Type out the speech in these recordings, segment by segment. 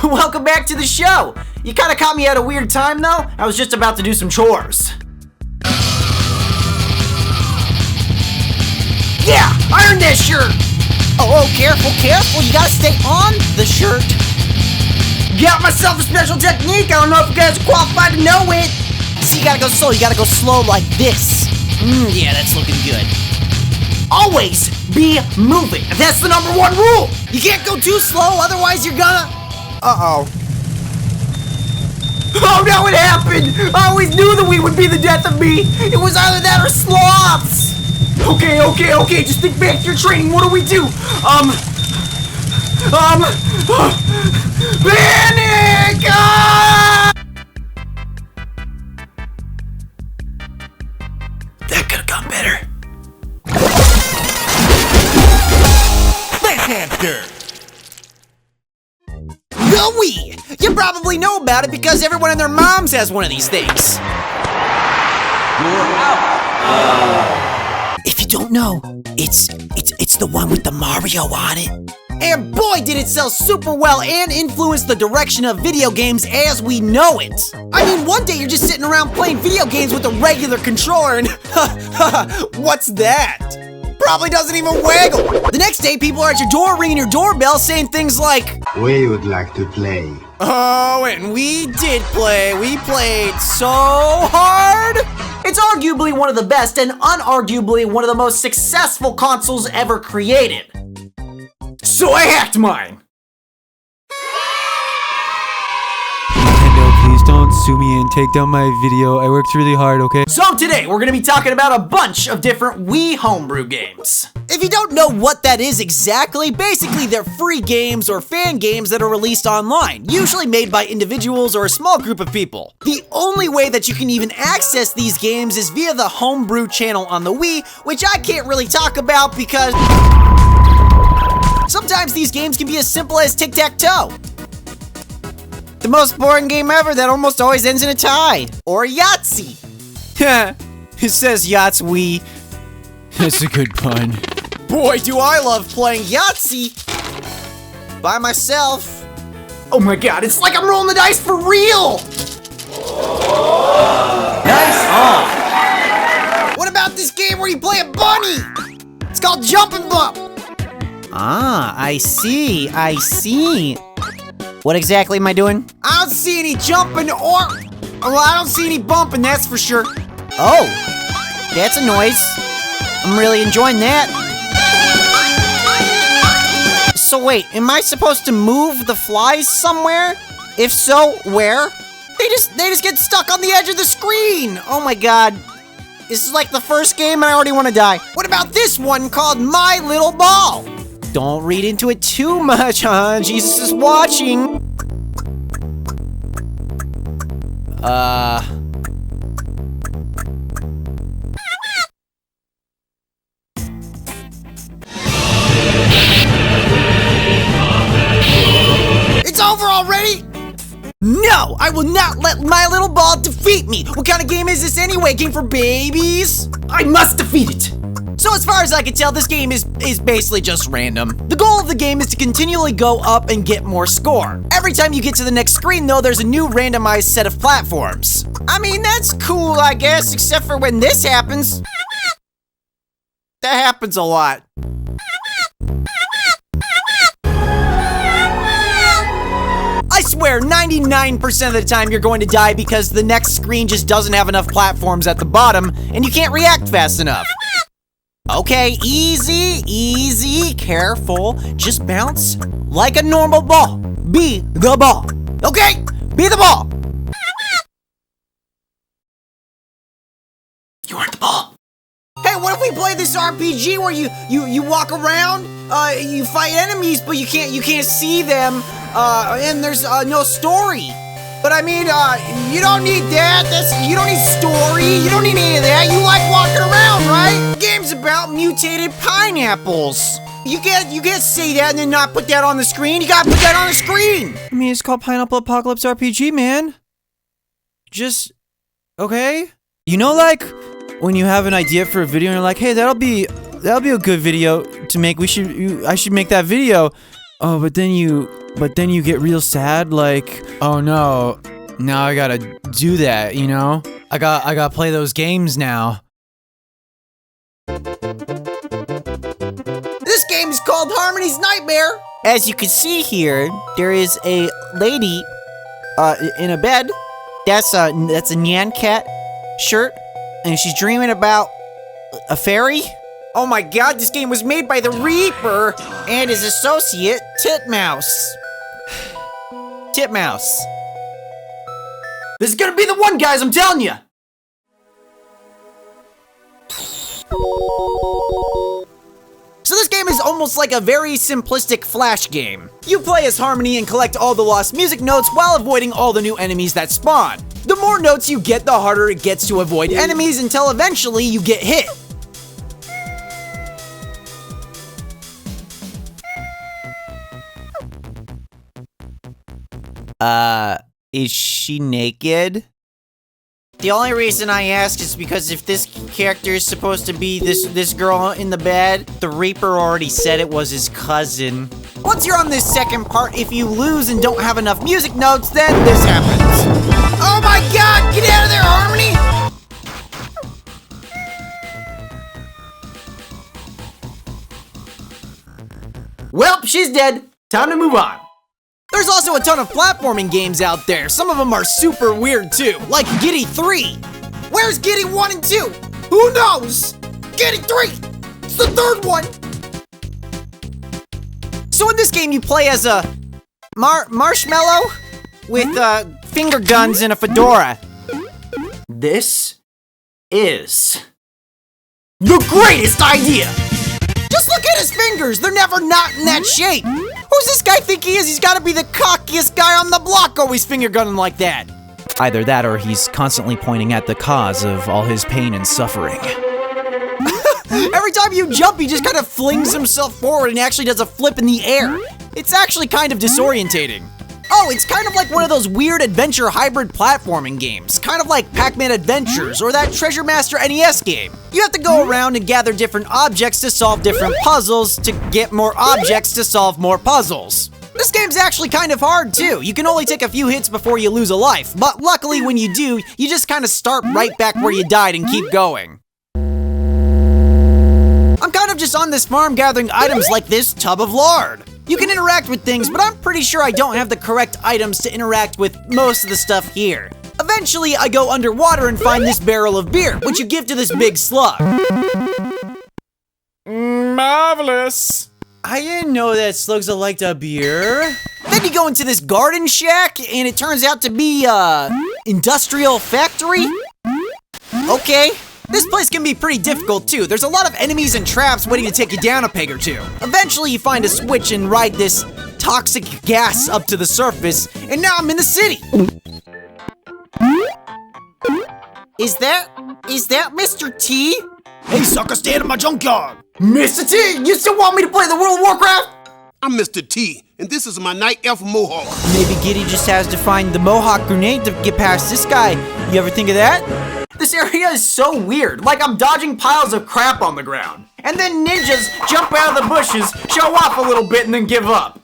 Welcome back to the show. You kind of caught me at a weird time, though. I was just about to do some chores. Yeah, I earned that shirt. Oh, careful, careful. You gotta stay on the shirt. Got myself a special technique. I don't know if you guys are qualified to know it. So you gotta go slow. You gotta go slow like this. Yeah, that's looking good. Always be moving. That's the #1 rule. You can't go too slow, otherwise you're gonna... Uh-oh. Oh no, it happened! I always knew the Wii would be the death of me! It was either that or sloths! Okay, just think back to your training. What do we do? Panic! Ah! That could've gone better. SpaceHamster! The Wii! You probably know about it because everyone and their moms has one of these things. You're out! If you don't know, it's the one with the Mario on it. And boy, did it sell super well and influence the direction of video games as we know it. I mean, one day you're just sitting around playing video games with a regular controller and what's that? Probably doesn't even waggle. The next day, people are at your door ringing your doorbell saying things like, We would like to play. oh, and we did play. We played so hard. It's arguably one of the best and unarguably one of the most successful consoles ever created. So I hacked mine. Nintendo, please don't sue me and take down my video. I worked really hard, okay? So today we're gonna be talking about a bunch of different Wii Homebrew Games. If you don't know what that is exactly, basically they're free games or fan games that are released online, usually made by individuals or a small group of people. The only way that you can even access these games is via the Homebrew channel on the Wii, which I can't really talk about because sometimes these games can be as simple as tic-tac-toe. The most boring game ever that almost always ends in a tie. Or Yahtzee. It says Yachts Wii. That's a good pun. Boy, do I love playing Yahtzee by myself. Oh my god, it's like I'm rolling the dice for real! Nice on! What about this game where you play a bunny? It's called Jump and Bump. Ah, I see. What exactly am I doing? I don't see any jumping or... well, I don't see any bumping, that's for sure. Oh, that's a noise. I'm really enjoying that. So wait, am I supposed to move the flies somewhere? If so, where? They just get stuck on the edge of the screen. Oh my god. This is like the first game and I already want to die. What about this one called My Little Ball? Don't read into it too much, huh? Jesus is watching. It's over already? No, I will not let My Little Ball defeat me. What kind of game is this anyway? Game for babies? I must defeat it! So as far as I can tell, this game is basically just random. The goal of the game is to continually go up and get more score. Every time you get to the next screen, though, there's a new randomized set of platforms. I mean, that's cool, I guess, except for when this happens. That happens a lot. I swear, 99% of the time you're going to die because the next screen just doesn't have enough platforms at the bottom, and you can't react fast enough. Okay, easy, careful. Just bounce like a normal ball. Be the ball. Okay, be the ball. You aren't the ball. Hey, what if we play this RPG where you walk around, you fight enemies, but you can't see them, and there's no story. But I mean, you don't need that. You don't need story. You don't need any of that. You like walking around, right? The game's about mutated pineapples. You can't say that and then not put that on the screen. You gotta put that on the screen. I mean, it's called Pineapple Apocalypse RPG, man. Just, okay? You know, like, when you have an idea for a video and you're like, hey, that'll be a good video to make. I should make that video. Oh, but then you get real sad, like, oh no, now I gotta do that, you know? I gotta play those games now. This game is called Harmonies Nightmare. As you can see here, there is a lady in a bed. That's a Nyan Cat shirt, and she's dreaming about a fairy. Oh my god, this game was made by the Reaper and his associate, Titmouse. Titmouse. This is gonna be the one, guys, I'm telling you! So this game is almost like a very simplistic Flash game. You play as Harmony and collect all the lost music notes while avoiding all the new enemies that spawn. The more notes you get, the harder it gets to avoid enemies until eventually you get hit. Is she naked? The only reason I ask is because if this character is supposed to be this girl in the bed, the Reaper already said it was his cousin. Once you're on this second part, if you lose and don't have enough music notes, then this happens. Oh my god, get out of there, Harmony! Well, she's dead. Time to move on. There's also a ton of platforming games out there. Some of them are super weird too, like Giddy 3. Where's Giddy 1 and 2? Who knows? Giddy 3! It's the third one! So in this game you play as a marshmallow with finger guns and a fedora. This is the greatest idea! Just look at his fingers, they're never not in that shape. Who's this guy think he is? He's gotta be the cockiest guy on the block always finger gunning like that. Either that or he's constantly pointing at the cause of all his pain and suffering. Every time you jump, he just kind of flings himself forward and actually does a flip in the air. It's actually kind of disorientating. Oh, it's kind of like one of those weird adventure hybrid platforming games, kind of like Pac-Man Adventures or that Treasure Master NES game. You have to go around and gather different objects to solve different puzzles to get more objects to solve more puzzles. This game's actually kind of hard too. You can only take a few hits before you lose a life, but luckily when you do, you just kind of start right back where you died and keep going. I'm kind of just on this farm gathering items like this tub of lard. You can interact with things, but I'm pretty sure I don't have the correct items to interact with most of the stuff here. Eventually, I go underwater and find this barrel of beer, which you give to this big slug. Marvelous! I didn't know that slugs liked a beer. Then you go into this garden shack, and it turns out to be, industrial factory? Okay. This place can be pretty difficult too. There's a lot of enemies and traps waiting to take you down a peg or two. Eventually you find a switch and ride this toxic gas up to the surface, and now I'm in the city. Is that Mr. T? Hey, sucker, stand in my junkyard! Mr. T, you still want me to play the World of Warcraft? I'm Mr. T, and this is my night elf mohawk. Maybe Giddy just has to find the mohawk grenade to get past this guy. You ever think of that? This area is so weird, like I'm dodging piles of crap on the ground. And then ninjas jump out of the bushes, show off a little bit, and then give up.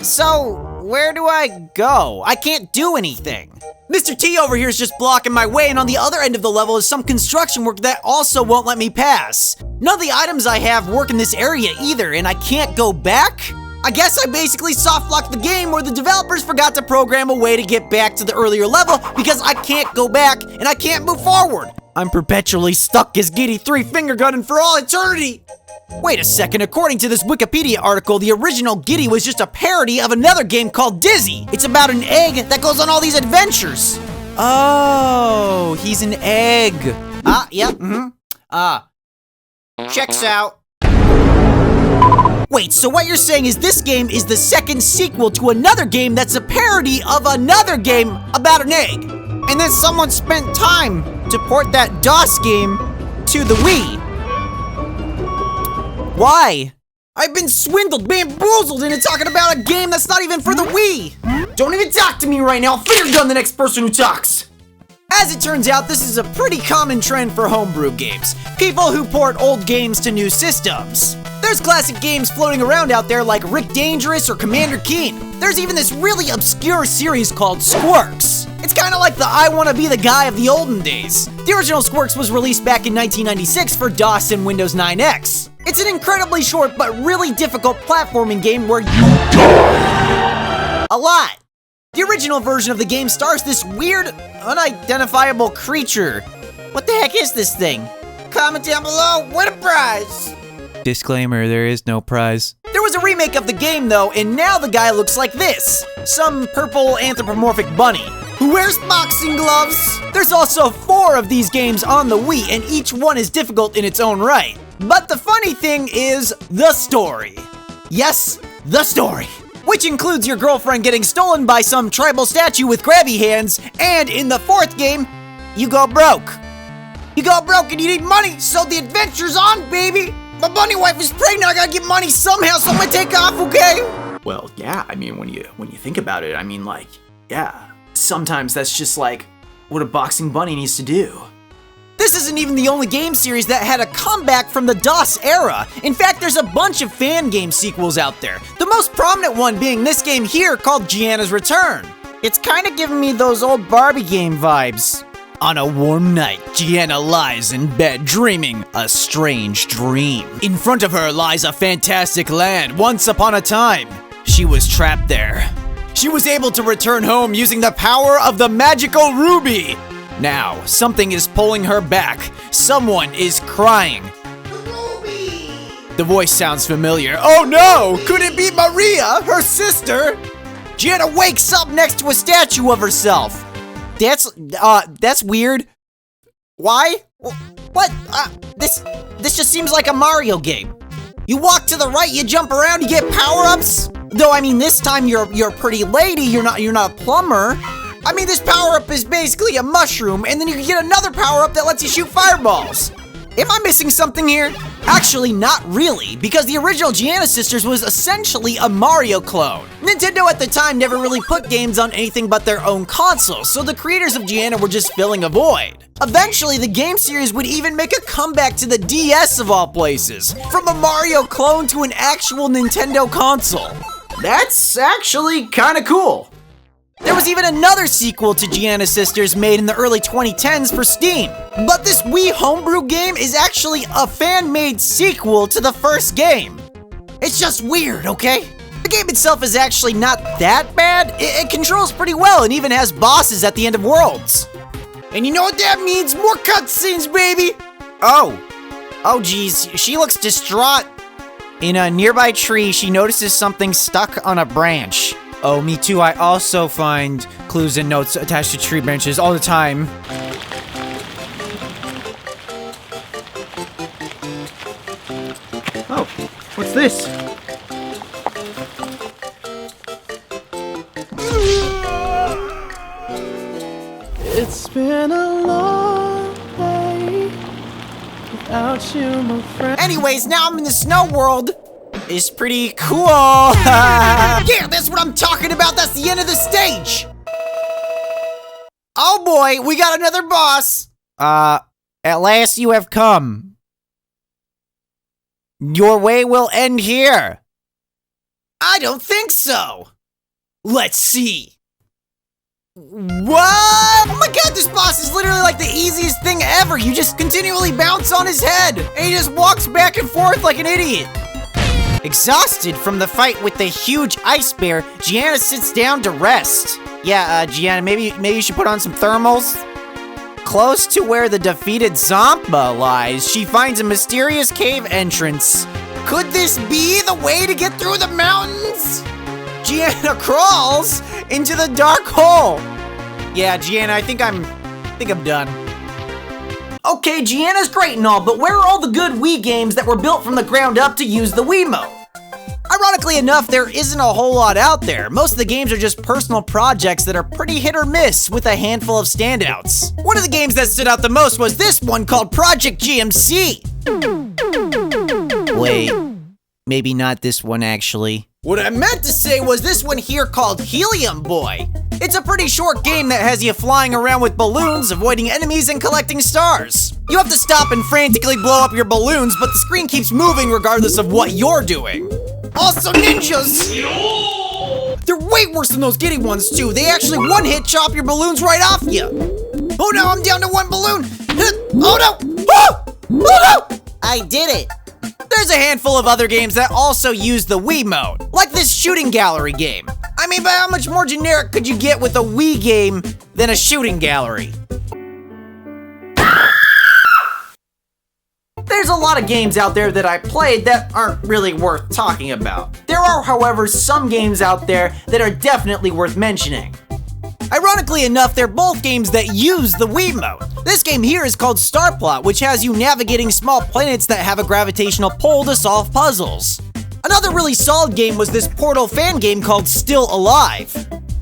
So, where do I go? I can't do anything. Mr. T over here is just blocking my way, and on the other end of the level is some construction work that also won't let me pass. None of the items I have work in this area either, and I can't go back? I guess I basically soft-locked the game where the developers forgot to program a way to get back to the earlier level because I can't go back and I can't move forward. I'm perpetually stuck as Giddy 3 finger gunning for all eternity. Wait a second, according to this Wikipedia article, the original Giddy was just a parody of another game called Dizzy. It's about an egg that goes on all these adventures. Oh, he's an egg. Yep, checks out. Wait, so what you're saying is this game is the second sequel to another game that's a parody of another game about an egg. And then someone spent time to port that DOS game to the Wii. Why? I've been swindled, bamboozled into talking about a game that's not even for the Wii. Don't even talk to me right now, I'll finger gun the next person who talks. As it turns out, this is a pretty common trend for homebrew games. People who port old games to new systems. There's There's classic games floating around out there like Rick Dangerous or Commander Keen. There's even this really obscure series called Squirts. It's kind of like the I Wanna Be the Guy of the olden days. The original Squirts was released back in 1996 for DOS and Windows 9X. It's an incredibly short but really difficult platforming game where you die a lot. The original version of the game stars this weird, unidentifiable creature. What the heck is this thing? Comment down below, win a prize! Disclaimer, there is no prize. There was a remake of the game though, and now the guy looks like this. Some purple anthropomorphic bunny who wears boxing gloves. There's also 4 of these games on the Wii, and each one is difficult in its own right. But the funny thing is the story. Yes, the story. Which includes your girlfriend getting stolen by some tribal statue with grabby hands, and in the 4th game, you go broke. You go broke and you need money, so the adventure's on, baby! My bunny wife is pregnant, I gotta get money somehow, so I'm gonna take off, okay? Well, yeah, I mean, when you think about it, I mean, like, yeah. Sometimes that's just like what a boxing bunny needs to do. This isn't even the only game series that had a comeback from the DOS era. In fact, there's a bunch of fan game sequels out there. The most prominent one being this game here called Gianna's Return. It's kind of giving me those old Barbie game vibes. On a warm night, Gianna lies in bed dreaming a strange dream. In front of her lies a fantastic land. Once upon a time, she was trapped there. She was able to return home using the power of the magical ruby. Now, something is pulling her back. Someone is crying. Ruby! The voice sounds familiar. Oh no! Could it be Maria, her sister? Gianna wakes up next to a statue of herself. That's weird. Why? What? This just seems like a Mario game. You walk to the right, you jump around, you get power-ups. Though, I mean, this time you're a pretty lady, you're not a plumber. I mean, this power-up is basically a mushroom, and then you can get another power-up that lets you shoot fireballs. Am I missing something here? Actually, not really, because the original Gianna Sisters was essentially a Mario clone. Nintendo at the time never really put games on anything but their own console, so the creators of Gianna were just filling a void. Eventually, the game series would even make a comeback to the DS of all places, from a Mario clone to an actual Nintendo console. That's actually kind of cool. There was even another sequel to Gianna Sisters made in the early 2010s for Steam. But this Wii Homebrew game is actually a fan-made sequel to the first game. It's just weird, okay? The game itself is actually not that bad. It controls pretty well and even has bosses at the end of worlds. And you know what that means? More cutscenes, baby! Oh geez, she looks distraught. In a nearby tree, she notices something stuck on a branch. Oh, me too. I also find clues and notes attached to tree branches all the time. Oh, what's this? It's been a long day without you, my friend. Anyways, now I'm in the snow world. It's pretty cool. Yeah, that's what I'm talking about. That's the end of the stage. Oh boy, we got another boss. At last you have come. Your way will end here. I don't think so. Let's see. What? Oh my god, this boss is literally like the easiest thing ever. You just continually bounce on his head, and he just walks back and forth like an idiot. Exhausted from the fight with the huge ice bear, Gianna sits down to rest. Yeah, Gianna, maybe you should put on some thermals. Close to where the defeated Zompa lies, she finds a mysterious cave entrance. Could this be the way to get through the mountains? Gianna crawls into the dark hole. Yeah, Gianna, I think I'm done. Okay, Gianna's great and all, but where are all the good Wii games that were built from the ground up to use the Wiimote? Ironically enough, there isn't a whole lot out there. Most of the games are just personal projects that are pretty hit or miss, with a handful of standouts. One of the games that stood out the most was this one called Project GMC. Wait, maybe not this one actually. What I meant to say was this one here called Helium Boy. It's a pretty short game that has you flying around with balloons, avoiding enemies, and collecting stars. You have to stop and frantically blow up your balloons, but the screen keeps moving regardless of what you're doing. Also ninjas! They're way worse than those Giddy ones too. They actually one-hit chop your balloons right off you. Oh no, I'm down to one balloon. Oh no! Oh! Oh no! I did it. There's a handful of other games that also use the Wii mode, like this shooting gallery game. I mean, but how much more generic could you get with a Wii game than a shooting gallery? There's a lot of games out there that I played that aren't really worth talking about. There are, however, some games out there that are definitely worth mentioning. Ironically enough, they're both games that use the Wii mode. This game here is called Starplot, which has you navigating small planets that have a gravitational pull to solve puzzles. Another really solid game was this Portal fan game called Still Alive.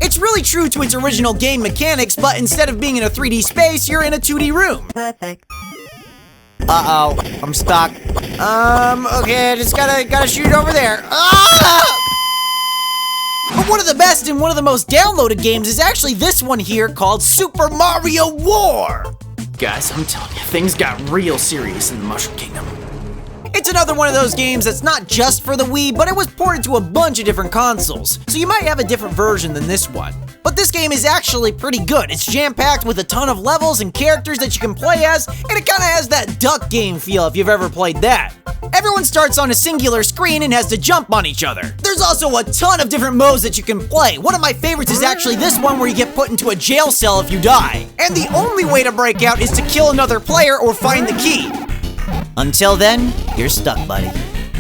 It's really true to its original game mechanics, but instead of being in a 3D space, you're in a 2D room. Uh-oh, I'm stuck. Okay, I just gotta shoot it over there. Ah! But one of the best and one of the most downloaded games is actually this one here called Super Mario War. Guys, I'm telling you, things got real serious in the Mushroom Kingdom. It's another one of those games that's not just for the Wii, but it was ported to a bunch of different consoles, so you might have a different version than this one. But this game is actually pretty good. It's jam-packed with a ton of levels and characters that you can play as, and it kinda has that Duck game feel if you've ever played that. Everyone starts on a singular screen and has to jump on each other. There's also a ton of different modes that you can play. One of my favorites is actually this one where you get put into a jail cell if you die. And the only way to break out is to kill another player or find the key. Until then, you're stuck, buddy.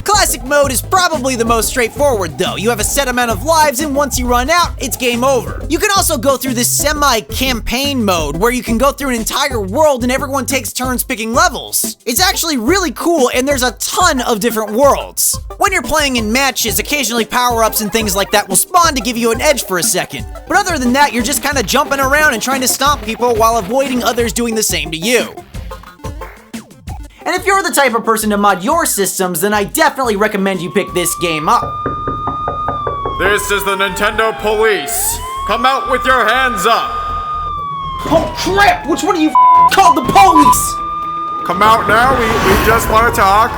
Classic mode is probably the most straightforward though. You have a set amount of lives and once you run out, it's game over. You can also go through this semi-campaign mode where you can go through an entire world and everyone takes turns picking levels. It's actually really cool and there's a ton of different worlds. When you're playing in matches, occasionally power-ups and things like that will spawn to give you an edge for a second. But other than that, you're just kind of jumping around and trying to stomp people while avoiding others doing the same to you. And if you're the type of person to mod your systems, then I definitely recommend you pick this game up. This is the Nintendo Police. Come out with your hands up. Oh crap! Which one of you called the police? Come out now, we just want to talk.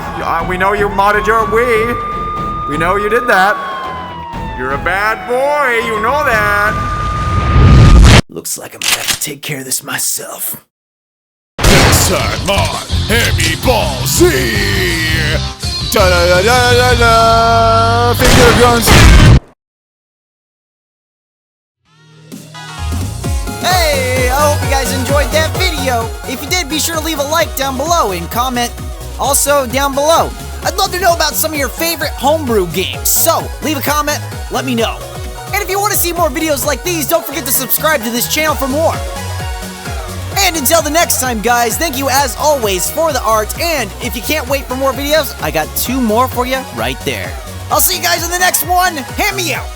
We know you modded your Wii. We know you did that. You're a bad boy, you know that. Looks like I'm gonna have to take care of this myself. Inside my Hammy Ball Z! Da da da da da da! Finger guns! Hey, I hope you guys enjoyed that video. If you did, be sure to leave a like down below and comment also down below. I'd love to know about some of your favorite homebrew games, so leave a comment, let me know. And if you want to see more videos like these, don't forget to subscribe to this channel for more. And until the next time, guys, thank you as always for the art, and if you can't wait for more videos, I got 2 more for you right there. I'll see you guys in the next one. Hand me out.